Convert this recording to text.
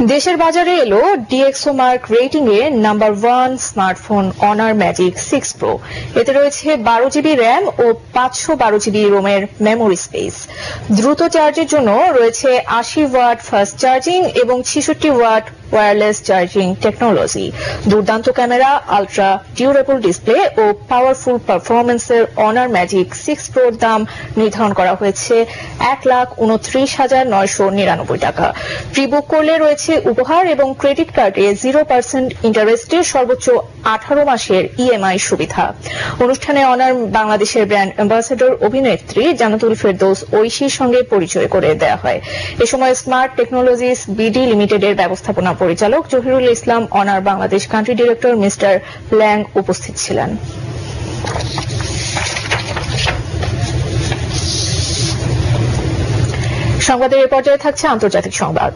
দেশের বাজারে এলো ডিএক্সও মার্ক রেটিং এ number 1 smartphone Honor magic 6 pro. এতে রয়েছে 12 জিবি র্যাম ও 512 জিবি রোমের মেমোরি স্পেস। দ্রুত চার্জের জন্য রয়েছে 80 ওয়াট ফাস্ট চার্জিং এবং 66 ওয়াট ওয়্যারলেস চার্জিং টেকনোলজি। দুর্দান্ত ক্যামেরা, আলট্রা ডিউরেবল ডিসপ্লে ও পাওয়ারফুল পারফরমেন্সের অনার ম্যাজিক 6 প্রোর দাম নির্ধারণ করা হয়েছে 1,29,999 টাকা। প্রি-বুক করলে রয়েছে উপহার এবং ক্রেডিট কার্ডে 0% ইন্টারেস্টে সর্বোচ্চ 18 মাসের ইএমআই সুবিধা। অনুষ্ঠানে অনার বাংলাদেশের ব্র্যান্ড অ্যাম্বাসেডর অভিনেত্রী জান্নাতুল ফেরদৌস ঐশীর সঙ্গে পরিচয় করে দেওয়া হয়। এ সময় স্মার্ট টেকনোলজিস বিডি লিমিটেডের ব্যবস্থাপনা পরিচালক Zahirul Islam, Honor Bangladesh country director mister Lang উপস্থিত ছিলেন। সংবাদের এ পর্যায়ে থাকছে আন্তর্জাতিক সংবাদ।